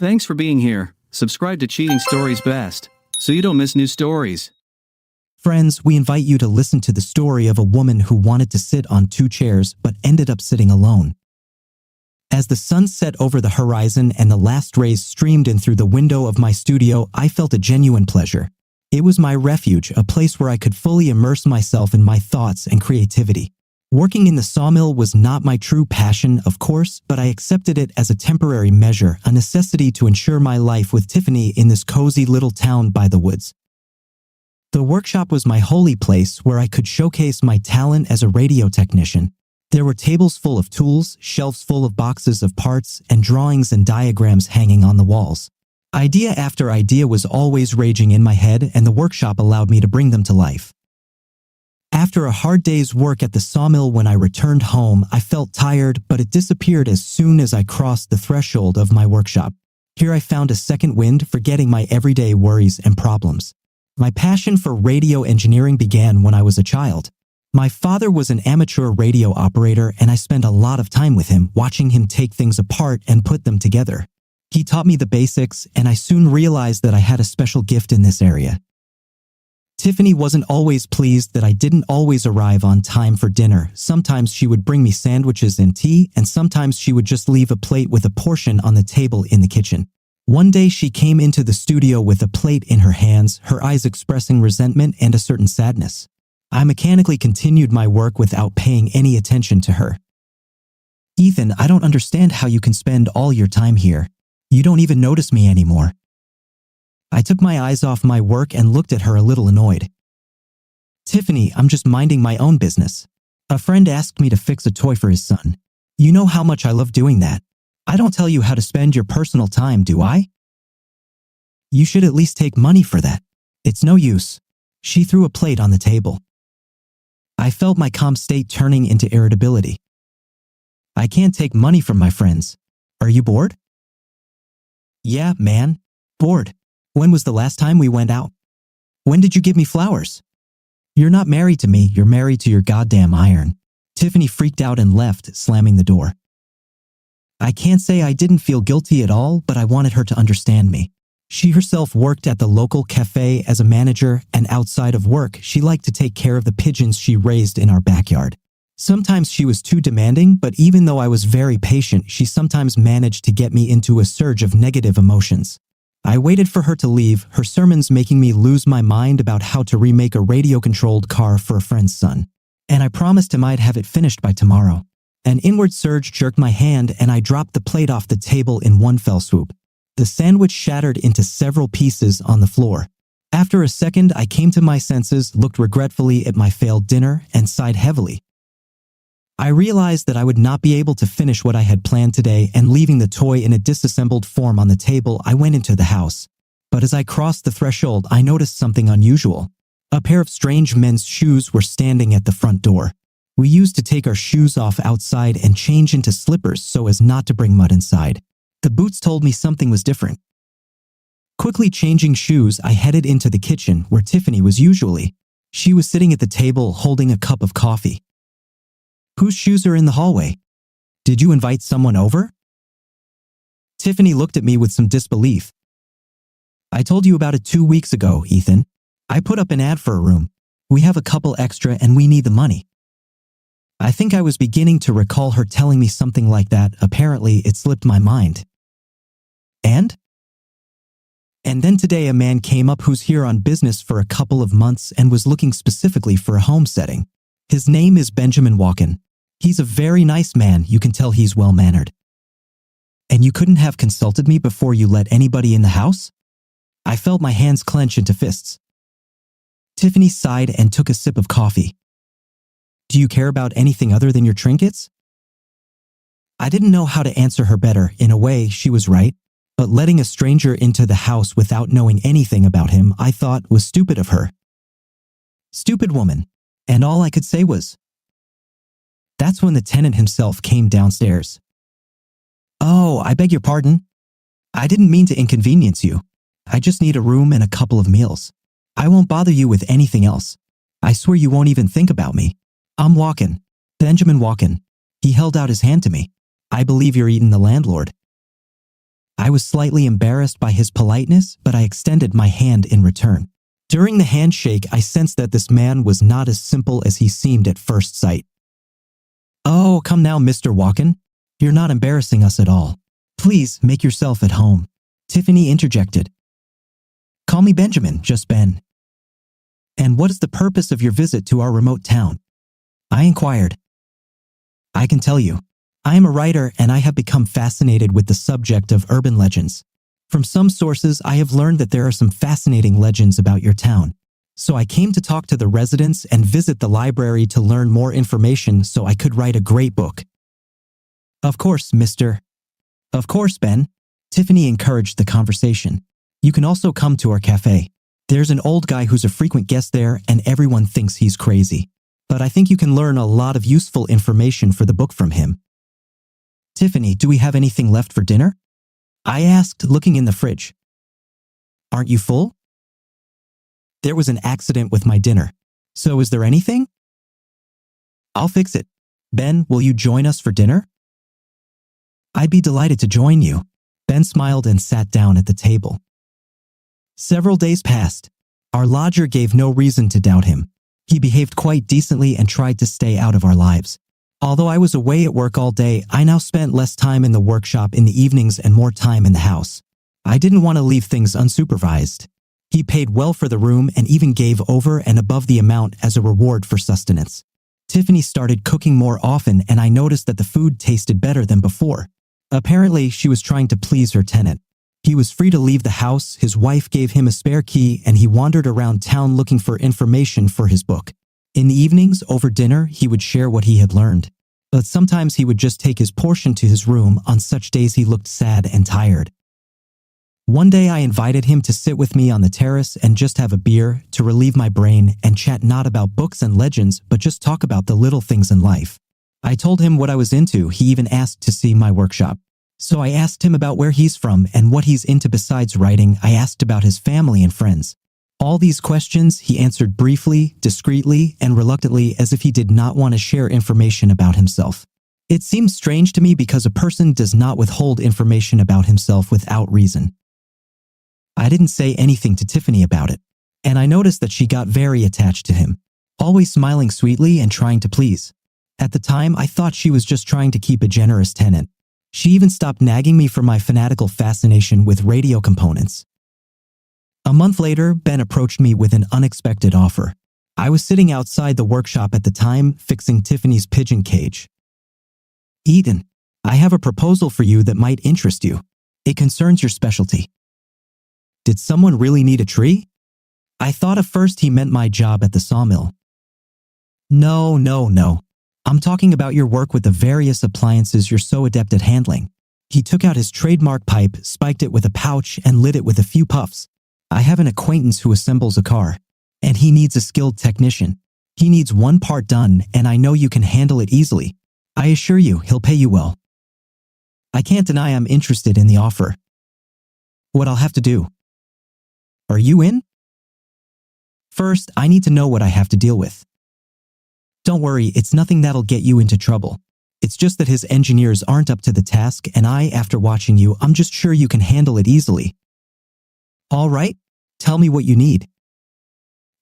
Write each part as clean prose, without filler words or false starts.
Thanks for being here. Subscribe to Cheating Stories Best, so you don't miss new stories. Friends, we invite you to listen to the story of a woman who wanted to sit on 2 chairs but ended up sitting alone. As the sun set over the horizon and the last rays streamed in through the window of my studio, I felt a genuine pleasure. It was my refuge, a place where I could fully immerse myself in my thoughts and creativity. Working in the sawmill was not my true passion, of course, but I accepted it as a temporary measure, a necessity to ensure my life with Tiffany in this cozy little town by the woods. The workshop was my holy place where I could showcase my talent as a radio technician. There were tables full of tools, shelves full of boxes of parts, and drawings and diagrams hanging on the walls. Idea after idea was always raging in my head, and the workshop allowed me to bring them to life. After a hard day's work at the sawmill, when I returned home, I felt tired, but it disappeared as soon as I crossed the threshold of my workshop. Here I found a second wind, forgetting my everyday worries and problems. My passion for radio engineering began when I was a child. My father was an amateur radio operator, and I spent a lot of time with him, watching him take things apart and put them together. He taught me the basics, and I soon realized that I had a special gift in this area. Tiffany wasn't always pleased that I didn't always arrive on time for dinner. Sometimes she would bring me sandwiches and tea, and sometimes she would just leave a plate with a portion on the table in the kitchen. One day she came into the studio with a plate in her hands, her eyes expressing resentment and a certain sadness. I mechanically continued my work without paying any attention to her. "Ethan, I don't understand how you can spend all your time here. You don't even notice me anymore." I took my eyes off my work and looked at her a little annoyed. "Tiffany, I'm just minding my own business. A friend asked me to fix a toy for his son. You know how much I love doing that. I don't tell you how to spend your personal time, do I? You should at least take money for that. It's no use." She threw a plate on the table. I felt my calm state turning into irritability. "I can't take money from my friends. Are you bored?" "Yeah, man. Bored. When was the last time we went out? When did you give me flowers? You're not married to me, you're married to your goddamn iron." Tiffany freaked out and left, slamming the door. I can't say I didn't feel guilty at all, but I wanted her to understand me. She herself worked at the local cafe as a manager, and outside of work, she liked to take care of the pigeons she raised in our backyard. Sometimes she was too demanding, but even though I was very patient, she sometimes managed to get me into a surge of negative emotions. I waited for her to leave, her sermons making me lose my mind about how to remake a radio-controlled car for a friend's son. And I promised him I'd have it finished by tomorrow. An inward surge jerked my hand, and I dropped the plate off the table in one fell swoop. The sandwich shattered into several pieces on the floor. After a second, I came to my senses, looked regretfully at my failed dinner, and sighed heavily. I realized that I would not be able to finish what I had planned today, and leaving the toy in a disassembled form on the table, I went into the house. But as I crossed the threshold, I noticed something unusual. A pair of strange men's shoes were standing at the front door. We used to take our shoes off outside and change into slippers so as not to bring mud inside. The boots told me something was different. Quickly changing shoes, I headed into the kitchen where Tiffany was usually. She was sitting at the table holding a cup of coffee. "Whose shoes are in the hallway? Did you invite someone over?" Tiffany looked at me with some disbelief. "I told you about it 2 weeks ago, Ethan. I put up an ad for a room. We have a couple extra and we need the money." I think I was beginning to recall her telling me something like that. Apparently, it slipped my mind. And then today a man came up who's here on business for a couple of months and was looking specifically for a home setting. His name is Benjamin Walken. He's a very nice man, you can tell he's well-mannered. "And you couldn't have consulted me before you let anybody in the house?" I felt my hands clench into fists. Tiffany sighed and took a sip of coffee. "Do you care about anything other than your trinkets?" I didn't know how to answer her better. In a way, she was right. But letting a stranger into the house without knowing anything about him, I thought, was stupid of her. Stupid woman. And all I could say was, That's when the tenant himself came downstairs. "Oh, I beg your pardon. I didn't mean to inconvenience you. I just need a room and a couple of meals. I won't bother you with anything else. I swear you won't even think about me. I'm Walken. Benjamin Walken." He held out his hand to me. "I believe you're Eaton the landlord." I was slightly embarrassed by his politeness, but I extended my hand in return. During the handshake, I sensed that this man was not as simple as he seemed at first sight. "Oh, come now, Mr. Walken. You're not embarrassing us at all. Please make yourself at home," Tiffany interjected. "Call me Benjamin, just Ben." "And what is the purpose of your visit to our remote town?" I inquired. "I can tell you. I am a writer and I have become fascinated with the subject of urban legends. From some sources, I have learned that there are some fascinating legends about your town. So I came to talk to the residents and visit the library to learn more information so I could write a great book." "Of course, Of course, Ben." Tiffany encouraged the conversation. "You can also come to our cafe. There's an old guy who's a frequent guest there and everyone thinks he's crazy. But I think you can learn a lot of useful information for the book from him." "Tiffany, do we have anything left for dinner?" I asked, looking in the fridge. "Aren't you full?" "There was an accident with my dinner. So is there anything?" "I'll fix it. Ben, will you join us for dinner?" "I'd be delighted to join you." Ben smiled and sat down at the table. Several days passed. Our lodger gave no reason to doubt him. He behaved quite decently and tried to stay out of our lives. Although I was away at work all day, I now spent less time in the workshop in the evenings and more time in the house. I didn't want to leave things unsupervised. He paid well for the room and even gave over and above the amount as a reward for sustenance. Tiffany started cooking more often and I noticed that the food tasted better than before. Apparently, she was trying to please her tenant. He was free to leave the house, his wife gave him a spare key, and he wandered around town looking for information for his book. In the evenings, over dinner, he would share what he had learned. But sometimes he would just take his portion to his room. On such days he looked sad and tired. One day I invited him to sit with me on the terrace and just have a beer to relieve my brain and chat not about books and legends but just talk about the little things in life. I told him what I was into. He even asked to see my workshop. So I asked him about where he's from and what he's into besides writing. I asked about his family and friends. All these questions he answered briefly, discreetly, and reluctantly as if he did not want to share information about himself. It seemed strange to me because a person does not withhold information about himself without reason. I didn't say anything to Tiffany about it, and I noticed that she got very attached to him, always smiling sweetly and trying to please. At the time, I thought she was just trying to keep a generous tenant. She even stopped nagging me for my fanatical fascination with radio components. A month later, Ben approached me with an unexpected offer. I was sitting outside the workshop at the time, fixing Tiffany's pigeon cage. "Eden, I have a proposal for you that might interest you. It concerns your specialty." Did someone really need a tree? I thought at first he meant my job at the sawmill. No. I'm talking about your work with the various appliances you're so adept at handling. He took out his trademark pipe, spiked it with a pouch, and lit it with a few puffs. I have an acquaintance who assembles a car, and he needs a skilled technician. He needs one part done, and I know you can handle it easily. I assure you, he'll pay you well. I can't deny I'm interested in the offer. What I'll have to do. Are you in? First, I need to know what I have to deal with. Don't worry, it's nothing that'll get you into trouble. It's just that his engineers aren't up to the task, and after watching you, I'm just sure you can handle it easily. All right, tell me what you need.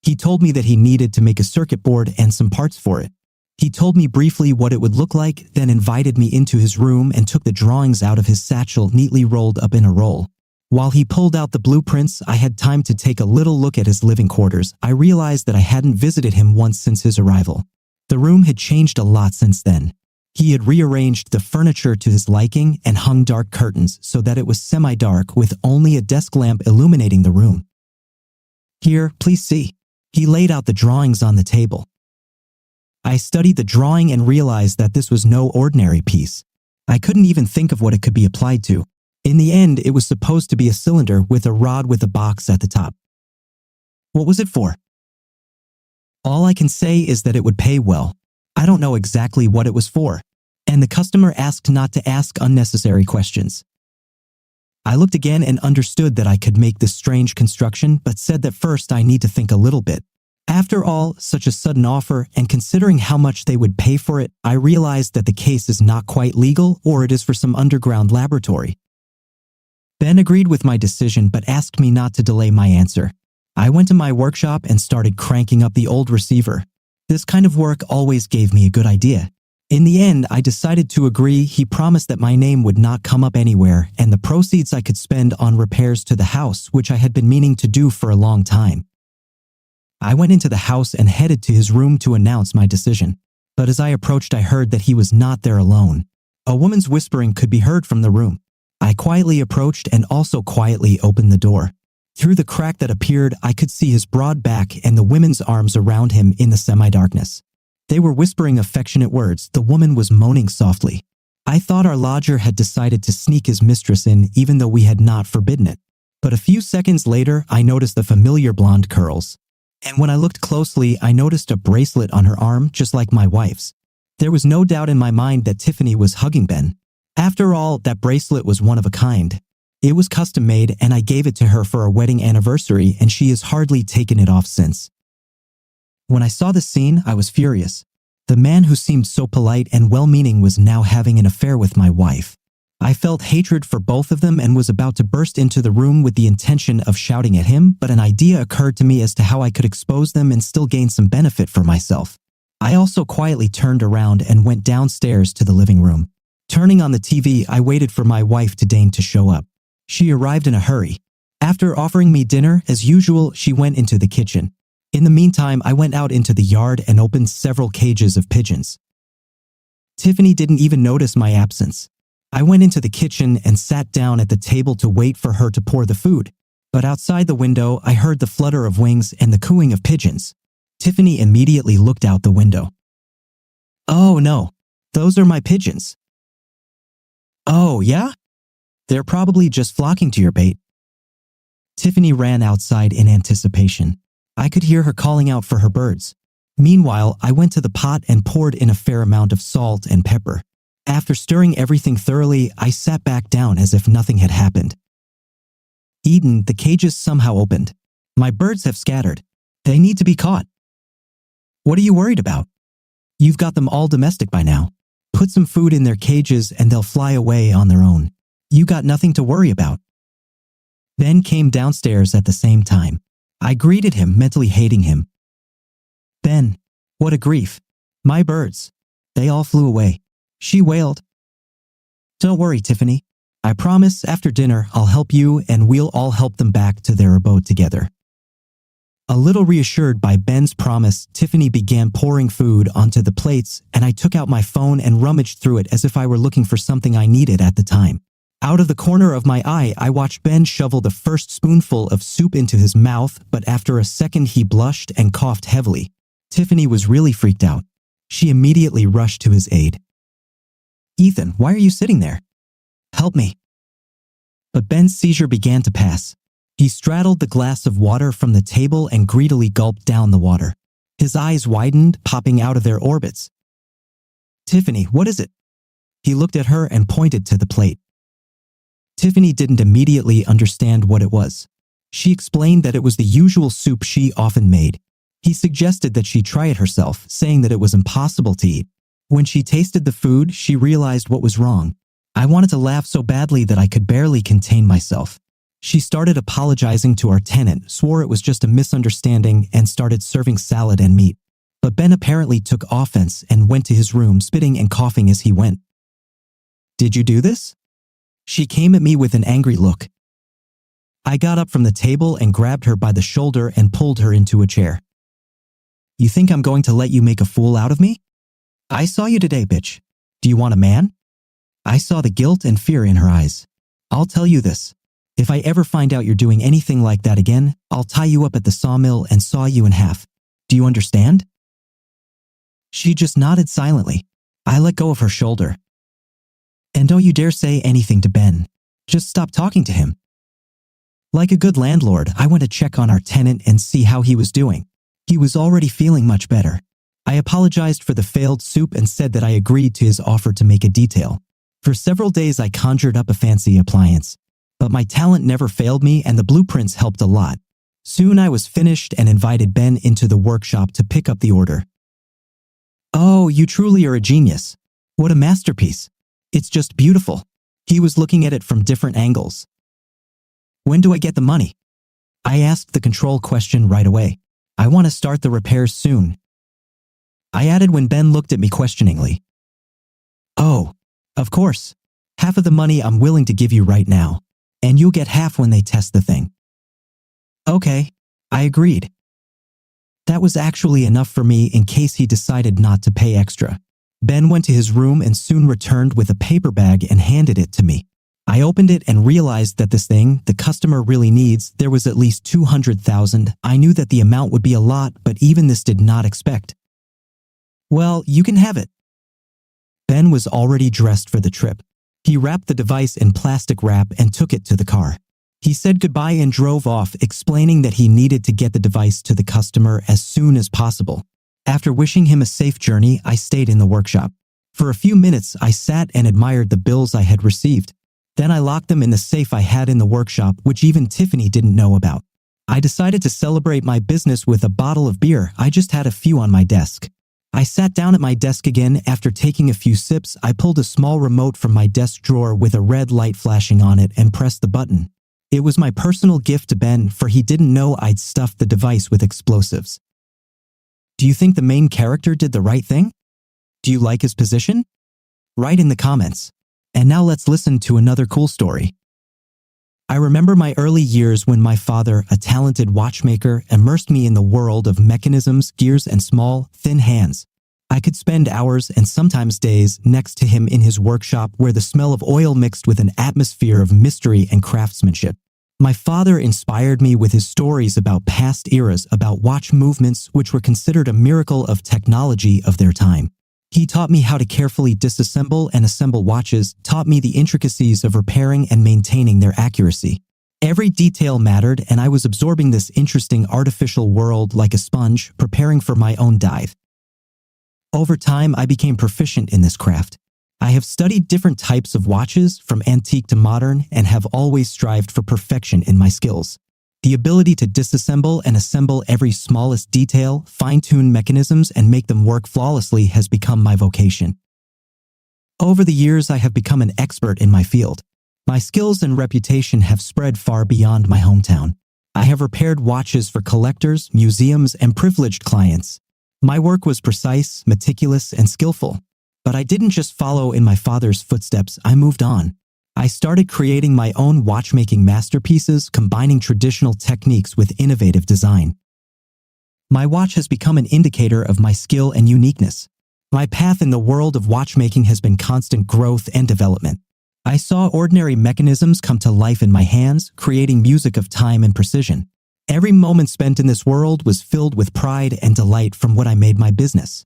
He told me that he needed to make a circuit board and some parts for it. He told me briefly what it would look like, then invited me into his room and took the drawings out of his satchel neatly rolled up in a roll. While he pulled out the blueprints, I had time to take a little look at his living quarters. I realized that I hadn't visited him once since his arrival. The room had changed a lot since then. He had rearranged the furniture to his liking and hung dark curtains so that it was semi-dark with only a desk lamp illuminating the room. Here, please see. He laid out the drawings on the table. I studied the drawing and realized that this was no ordinary piece. I couldn't even think of what it could be applied to. In the end, it was supposed to be a cylinder with a rod with a box at the top. What was it for? All I can say is that it would pay well. I don't know exactly what it was for, and the customer asked not to ask unnecessary questions. I looked again and understood that I could make this strange construction, but said that first I need to think a little bit. After all, such a sudden offer, and considering how much they would pay for it, I realized that the case is not quite legal or it is for some underground laboratory. Ben agreed with my decision but asked me not to delay my answer. I went to my workshop and started cranking up the old receiver. This kind of work always gave me a good idea. In the end, I decided to agree. He promised that my name would not come up anywhere and the proceeds I could spend on repairs to the house, which I had been meaning to do for a long time. I went into the house and headed to his room to announce my decision. But as I approached, I heard that he was not there alone. A woman's whispering could be heard from the room. I quietly approached and also quietly opened the door. Through the crack that appeared, I could see his broad back and the women's arms around him in the semi-darkness. They were whispering affectionate words. The woman was moaning softly. I thought our lodger had decided to sneak his mistress in even though we had not forbidden it. But a few seconds later, I noticed the familiar blonde curls. And when I looked closely, I noticed a bracelet on her arm just like my wife's. There was no doubt in my mind that Tiffany was hugging Ben. After all, that bracelet was one of a kind. It was custom-made and I gave it to her for our wedding anniversary and she has hardly taken it off since. When I saw the scene, I was furious. The man who seemed so polite and well-meaning was now having an affair with my wife. I felt hatred for both of them and was about to burst into the room with the intention of shouting at him, but an idea occurred to me as to how I could expose them and still gain some benefit for myself. I also quietly turned around and went downstairs to the living room. Turning on the TV, I waited for my wife to deign to show up. She arrived in a hurry. After offering me dinner, as usual, she went into the kitchen. In the meantime, I went out into the yard and opened several cages of pigeons. Tiffany didn't even notice my absence. I went into the kitchen and sat down at the table to wait for her to pour the food. But outside the window, I heard the flutter of wings and the cooing of pigeons. Tiffany immediately looked out the window. "Oh no, those are my pigeons." "Oh, yeah? They're probably just flocking to your bait." Tiffany ran outside in anticipation. I could hear her calling out for her birds. Meanwhile, I went to the pot and poured in a fair amount of salt and pepper. After stirring everything thoroughly, I sat back down as if nothing had happened. Eden, the cages somehow opened. My birds have scattered. They need to be caught. What are you worried about? You've got them all domestic by now. Put some food in their cages and they'll fly away on their own. You got nothing to worry about. Ben came downstairs at the same time. I greeted him, mentally hating him. "Ben, what a grief. My birds. They all flew away." She wailed. "Don't worry, Tiffany. I promise after dinner I'll help you and we'll all help them back to their abode together." A little reassured by Ben's promise, Tiffany began pouring food onto the plates and I took out my phone and rummaged through it as if I were looking for something I needed at the time. Out of the corner of my eye, I watched Ben shovel the first spoonful of soup into his mouth, but after a second he blushed and coughed heavily. Tiffany was really freaked out. She immediately rushed to his aid. "Ethan, why are you sitting there? Help me." But Ben's seizure began to pass. He straddled the glass of water from the table and greedily gulped down the water. His eyes widened, popping out of their orbits. "Tiffany, what is it?" He looked at her and pointed to the plate. Tiffany didn't immediately understand what it was. She explained that it was the usual soup she often made. He suggested that she try it herself, saying that it was impossible to eat. When she tasted the food, she realized what was wrong. I wanted to laugh so badly that I could barely contain myself. She started apologizing to our tenant, swore it was just a misunderstanding, and started serving salad and meat. But Ben apparently took offense and went to his room, spitting and coughing as he went. "Did you do this?" She came at me with an angry look. I got up from the table and grabbed her by the shoulder and pulled her into a chair. "You think I'm going to let you make a fool out of me? I saw you today, bitch. Do you want a man?" I saw the guilt and fear in her eyes. "I'll tell you this. If I ever find out you're doing anything like that again, I'll tie you up at the sawmill and saw you in half. Do you understand?" She just nodded silently. I let go of her shoulder. "And don't you dare say anything to Ben. Just stop talking to him." Like a good landlord, I went to check on our tenant and see how he was doing. He was already feeling much better. I apologized for the failed soup and said that I agreed to his offer to make a detail. For several days I conjured up a fancy appliance. But my talent never failed me and the blueprints helped a lot. Soon I was finished and invited Ben into the workshop to pick up the order. "Oh, you truly are a genius. What a masterpiece. It's just beautiful." He was looking at it from different angles. When do I get the money? I asked the control question right away. I want to start the repairs soon. I added when Ben looked at me questioningly. Oh, of course. Half of the money I'm willing to give you right now, and you'll get half when they test the thing. Okay, I agreed. That was actually enough for me in case he decided not to pay extra. Ben went to his room and soon returned with a paper bag and handed it to me. I opened it and realized that this thing the customer really needs, there was at least 200,000. I knew that the amount would be a lot, but even this did not expect. Well, you can have it. Ben was already dressed for the trip. He wrapped the device in plastic wrap and took it to the car. He said goodbye and drove off, explaining that he needed to get the device to the customer as soon as possible. After wishing him a safe journey, I stayed in the workshop. For a few minutes, I sat and admired the bills I had received. Then I locked them in the safe I had in the workshop, which even Tiffany didn't know about. I decided to celebrate my business with a bottle of beer. I just had a few on my desk. I sat down at my desk again. After taking a few sips, I pulled a small remote from my desk drawer with a red light flashing on it and pressed the button. It was my personal gift to Ben, for he didn't know I'd stuffed the device with explosives. Do you think the main character did the right thing? Do you like his position? Write in the comments. And now let's listen to another cool story. I remember my early years when my father, a talented watchmaker, immersed me in the world of mechanisms, gears, and small, thin hands. I could spend hours and sometimes days next to him in his workshop where the smell of oil mixed with an atmosphere of mystery and craftsmanship. My father inspired me with his stories about past eras, about watch movements which were considered a miracle of technology of their time. He taught me how to carefully disassemble and assemble watches, taught me the intricacies of repairing and maintaining their accuracy. Every detail mattered, and I was absorbing this interesting artificial world like a sponge, preparing for my own dive. Over time, I became proficient in this craft. I have studied different types of watches, from antique to modern, and have always strived for perfection in my skills. The ability to disassemble and assemble every smallest detail, fine-tune mechanisms, and make them work flawlessly has become my vocation. Over the years, I have become an expert in my field. My skills and reputation have spread far beyond my hometown. I have repaired watches for collectors, museums, and privileged clients. My work was precise, meticulous, and skillful. But I didn't just follow in my father's footsteps, I moved on. I started creating my own watchmaking masterpieces, combining traditional techniques with innovative design. My watch has become an indicator of my skill and uniqueness. My path in the world of watchmaking has been constant growth and development. I saw ordinary mechanisms come to life in my hands, creating music of time and precision. Every moment spent in this world was filled with pride and delight from what I made my business.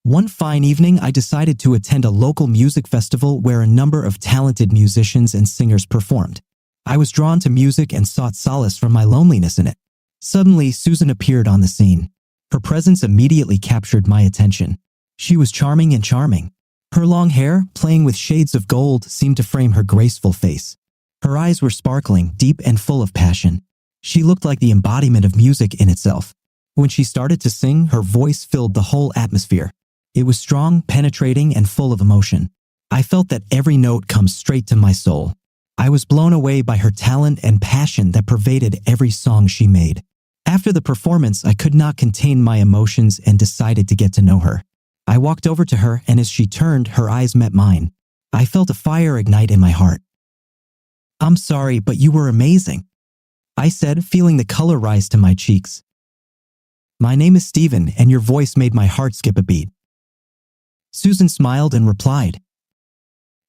One fine evening, I decided to attend a local music festival where a number of talented musicians and singers performed. I was drawn to music and sought solace from my loneliness in it. Suddenly, Susan appeared on the scene. Her presence immediately captured my attention. She was charming and charming. Her long hair, playing with shades of gold, seemed to frame her graceful face. Her eyes were sparkling, deep, and full of passion. She looked like the embodiment of music in itself. When she started to sing, her voice filled the whole atmosphere. It was strong, penetrating, and full of emotion. I felt that every note comes straight to my soul. I was blown away by her talent and passion that pervaded every song she made. After the performance, I could not contain my emotions and decided to get to know her. I walked over to her, and as she turned, her eyes met mine. I felt a fire ignite in my heart. "I'm sorry, but you were amazing," I said, feeling the color rise to my cheeks. "My name is Stephen, and your voice made my heart skip a beat." Susan smiled and replied,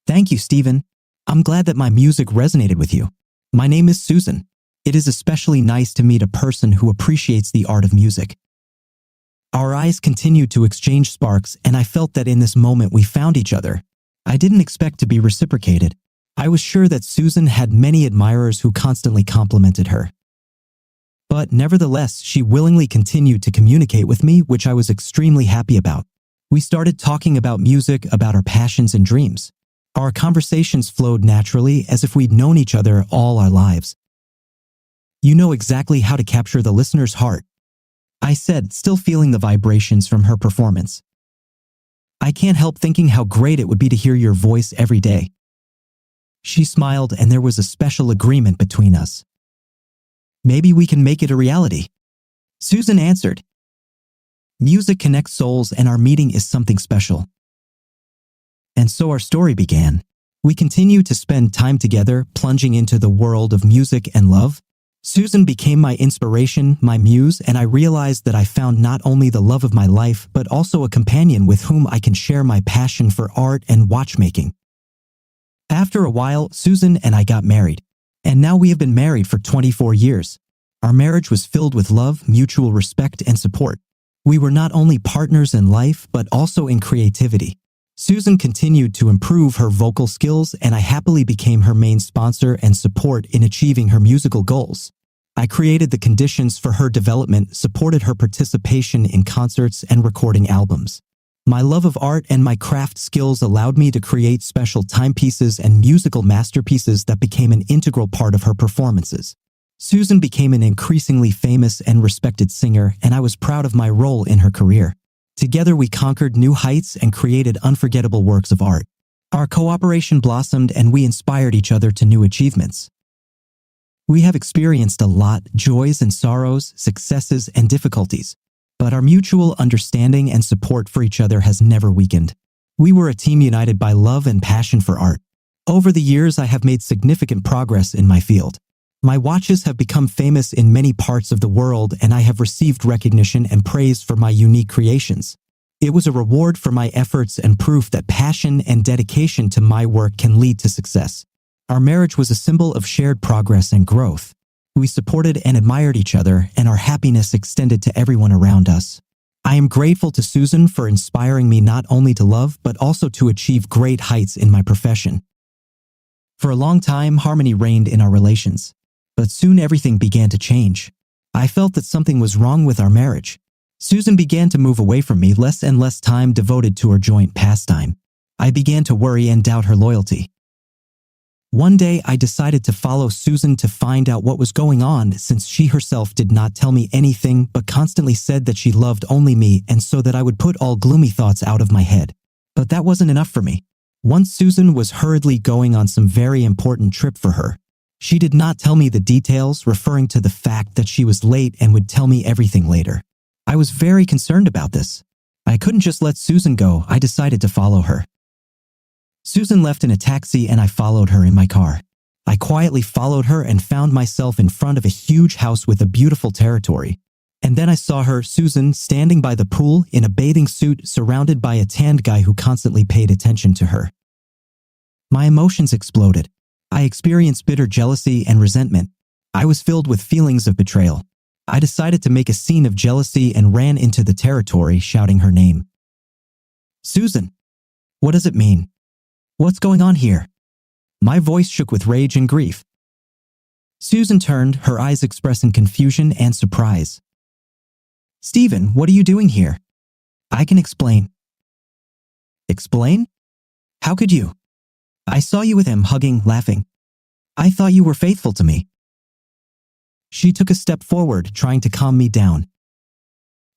"Thank you, Stephen. I'm glad that my music resonated with you. My name is Susan. It is especially nice to meet a person who appreciates the art of music." Our eyes continued to exchange sparks, and I felt that in this moment we found each other. I didn't expect to be reciprocated. I was sure that Susan had many admirers who constantly complimented her. But nevertheless, she willingly continued to communicate with me, which I was extremely happy about. We started talking about music, about our passions and dreams. Our conversations flowed naturally, as if we'd known each other all our lives. "You know exactly how to capture the listener's heart," I said, still feeling the vibrations from her performance. "I can't help thinking how great it would be to hear your voice every day." She smiled, and there was a special agreement between us. Maybe we can make it a reality. Susan answered. Music connects souls, and our meeting is something special. And so our story began. We continued to spend time together, plunging into the world of music and love. Susan became my inspiration, my muse, and I realized that I found not only the love of my life, but also a companion with whom I can share my passion for art and watchmaking. After a while, Susan and I got married. And now we have been married for 24 years. Our marriage was filled with love, mutual respect, and support. We were not only partners in life, but also in creativity. Susan continued to improve her vocal skills, and I happily became her main sponsor and support in achieving her musical goals. I created the conditions for her development, supported her participation in concerts and recording albums. My love of art and my craft skills allowed me to create special timepieces and musical masterpieces that became an integral part of her performances. Susan became an increasingly famous and respected singer, and I was proud of my role in her career. Together we conquered new heights and created unforgettable works of art. Our cooperation blossomed, and we inspired each other to new achievements. We have experienced a lot, joys and sorrows, successes and difficulties. But our mutual understanding and support for each other has never weakened. We were a team united by love and passion for art. Over the years, I have made significant progress in my field. My watches have become famous in many parts of the world, and I have received recognition and praise for my unique creations. It was a reward for my efforts and proof that passion and dedication to my work can lead to success. Our marriage was a symbol of shared progress and growth. We supported and admired each other, and our happiness extended to everyone around us. I am grateful to Susan for inspiring me not only to love, but also to achieve great heights in my profession. For a long time, harmony reigned in our relations. But soon everything began to change. I felt that something was wrong with our marriage. Susan began to move away from me, less and less time devoted to our joint pastime. I began to worry and doubt her loyalty. One day, I decided to follow Susan to find out what was going on, since she herself did not tell me anything but constantly said that she loved only me, and so that I would put all gloomy thoughts out of my head. But that wasn't enough for me. Once Susan was hurriedly going on some very important trip for her. She did not tell me the details, referring to the fact that she was late and would tell me everything later. I was very concerned about this. I couldn't just let Susan go. I decided to follow her. Susan left in a taxi, and I followed her in my car. I quietly followed her and found myself in front of a huge house with a beautiful territory. And then I saw her, Susan, standing by the pool in a bathing suit, surrounded by a tanned guy who constantly paid attention to her. My emotions exploded. I experienced bitter jealousy and resentment. I was filled with feelings of betrayal. I decided to make a scene of jealousy and ran into the territory, shouting her name. Susan! What does it mean? What's going on here? My voice shook with rage and grief. Susan turned, her eyes expressing confusion and surprise. Stephen, what are you doing here? I can explain. Explain? How could you? I saw you with him, hugging, laughing. I thought you were faithful to me. She took a step forward, trying to calm me down.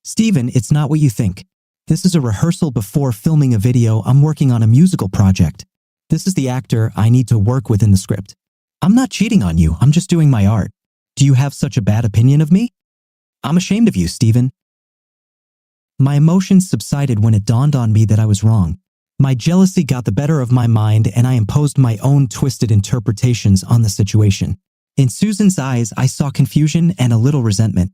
Stephen, it's not what you think. This is a rehearsal before filming a video. I'm working on a musical project. This is the actor I need to work with in the script. I'm not cheating on you, I'm just doing my art. Do you have such a bad opinion of me? I'm ashamed of you, Stephen. My emotions subsided when it dawned on me that I was wrong. My jealousy got the better of my mind, and I imposed my own twisted interpretations on the situation. In Susan's eyes, I saw confusion and a little resentment.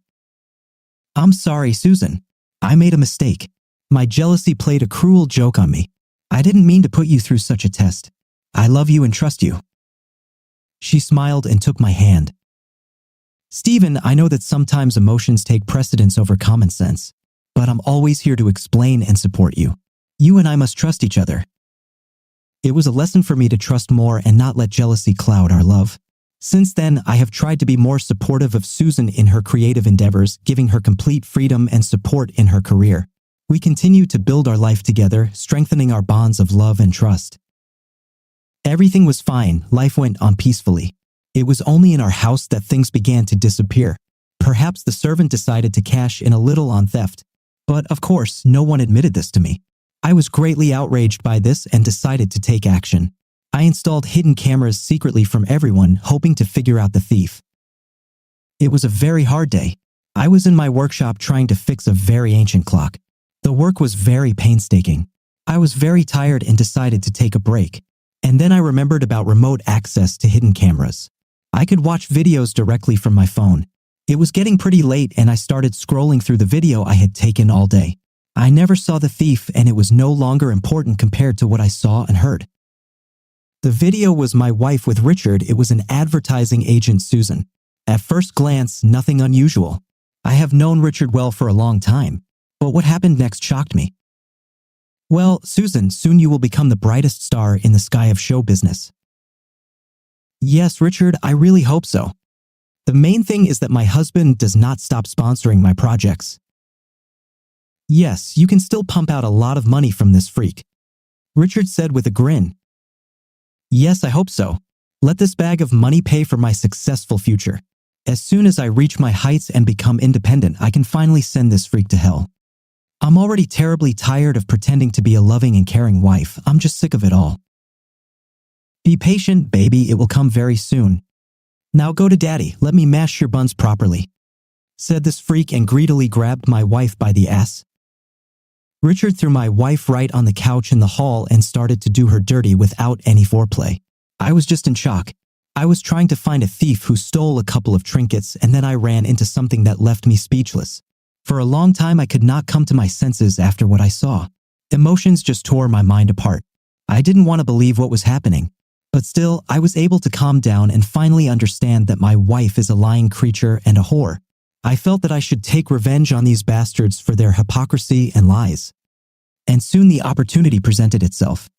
I'm sorry, Susan. I made a mistake. My jealousy played a cruel joke on me. I didn't mean to put you through such a test. I love you and trust you. She smiled and took my hand. Stephen, I know that sometimes emotions take precedence over common sense, but I'm always here to explain and support you. You and I must trust each other. It was a lesson for me to trust more and not let jealousy cloud our love. Since then, I have tried to be more supportive of Susan in her creative endeavors, giving her complete freedom and support in her career. We continue to build our life together, strengthening our bonds of love and trust. Everything was fine, life went on peacefully. It was only in our house that things began to disappear. Perhaps the servant decided to cash in a little on theft. But of course, no one admitted this to me. I was greatly outraged by this and decided to take action. I installed hidden cameras secretly from everyone, hoping to figure out the thief. It was a very hard day. I was in my workshop trying to fix a very ancient clock. The work was very painstaking. I was very tired and decided to take a break. And then I remembered about remote access to hidden cameras. I could watch videos directly from my phone. It was getting pretty late and I started scrolling through the video I had taken all day. I never saw the thief and it was no longer important compared to what I saw and heard. The video was my wife with Richard. It was an advertising agent, Susan. At first glance, nothing unusual. I have known Richard well for a long time, but what happened next shocked me. Well, Susan, soon you will become the brightest star in the sky of show business. Yes, Richard, I really hope so. The main thing is that my husband does not stop sponsoring my projects. Yes, you can still pump out a lot of money from this freak, Richard said with a grin. Yes, I hope so. Let this bag of money pay for my successful future. As soon as I reach my heights and become independent, I can finally send this freak to hell. I'm already terribly tired of pretending to be a loving and caring wife. I'm just sick of it all. Be patient, baby, it will come very soon. Now go to daddy, let me mash your buns properly, said this freak and greedily grabbed my wife by the ass. Richard threw my wife right on the couch in the hall and started to do her dirty without any foreplay. I was just in shock. I was trying to find a thief who stole a couple of trinkets and then I ran into something that left me speechless. For a long time I could not come to my senses after what I saw. Emotions just tore my mind apart. I didn't want to believe what was happening. But still, I was able to calm down and finally understand that my wife is a lying creature and a whore. I felt that I should take revenge on these bastards for their hypocrisy and lies. And soon the opportunity presented itself.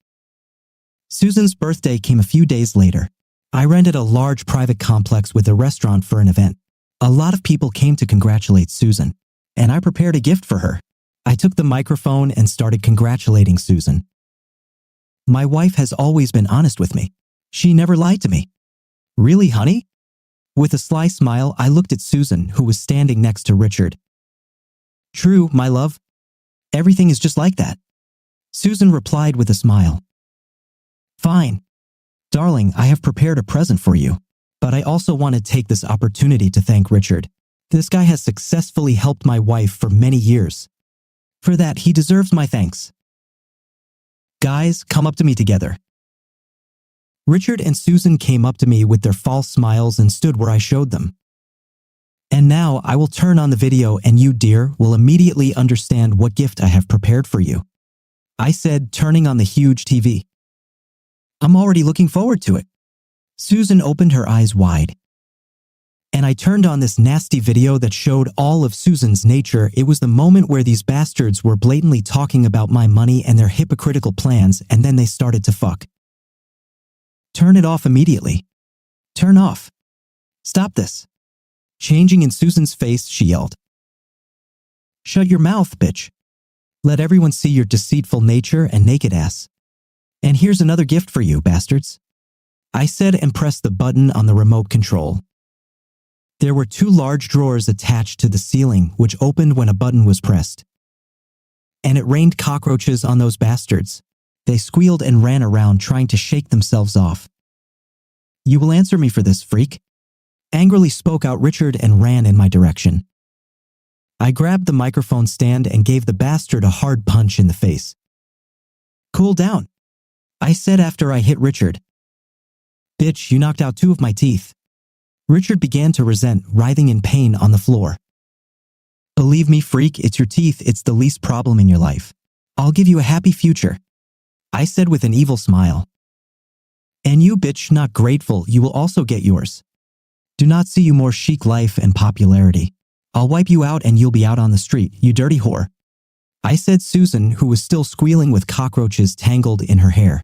Susan's birthday came a few days later. I rented a large private complex with a restaurant for an event. A lot of people came to congratulate Susan, and I prepared a gift for her. I took the microphone and started congratulating Susan. My wife has always been honest with me. She never lied to me. Really, honey? With a sly smile, I looked at Susan, who was standing next to Richard. True, my love. Everything is just like that. Susan replied with a smile. Fine. Darling, I have prepared a present for you, but I also want to take this opportunity to thank Richard. This guy has successfully helped my wife for many years. For that, he deserves my thanks. Guys, come up to me together. Richard and Susan came up to me with their false smiles and stood where I showed them. And now I will turn on the video and you, dear, will immediately understand what gift I have prepared for you, I said, turning on the huge TV. I'm already looking forward to it. Susan opened her eyes wide. And I turned on this nasty video that showed all of Susan's nature. It was the moment where these bastards were blatantly talking about my money and their hypocritical plans, and then they started to fuck. Turn it off immediately. Turn off. Stop this. Changing in Susan's face, she yelled. Shut your mouth, bitch. Let everyone see your deceitful nature and naked ass. And here's another gift for you, bastards, I said and pressed the button on the remote control. There were 2 large drawers attached to the ceiling, which opened when a button was pressed. And it rained cockroaches on those bastards. They squealed and ran around trying to shake themselves off. You will answer me for this, freak, angrily spoke out Richard and ran in my direction. I grabbed the microphone stand and gave the bastard a hard punch in the face. Cool down, I said after I hit Richard. Bitch, you knocked out 2 of my teeth. Richard began to resent, writhing in pain on the floor. Believe me, freak, it's your teeth, it's the least problem in your life. I'll give you a happy future, I said with an evil smile. And you, bitch, not grateful, you will also get yours. Do not see you more chic life and popularity. I'll wipe you out and you'll be out on the street, you dirty whore, I said Susan, who was still squealing with cockroaches tangled in her hair.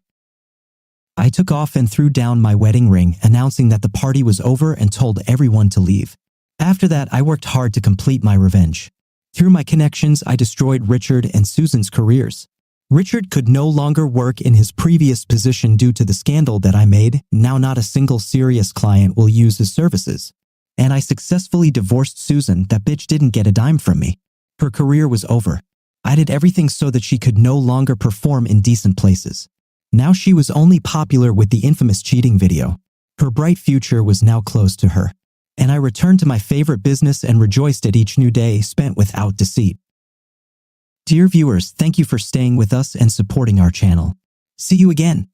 I took off and threw down my wedding ring, announcing that the party was over and told everyone to leave. After that, I worked hard to complete my revenge. Through my connections, I destroyed Richard and Susan's careers. Richard could no longer work in his previous position due to the scandal that I made. Now not a single serious client will use his services. And I successfully divorced Susan. That bitch didn't get a dime from me. Her career was over. I did everything so that she could no longer perform in decent places. Now she was only popular with the infamous cheating video. Her bright future was now closed to her. And I returned to my favorite business and rejoiced at each new day spent without deceit. Dear viewers, thank you for staying with us and supporting our channel. See you again.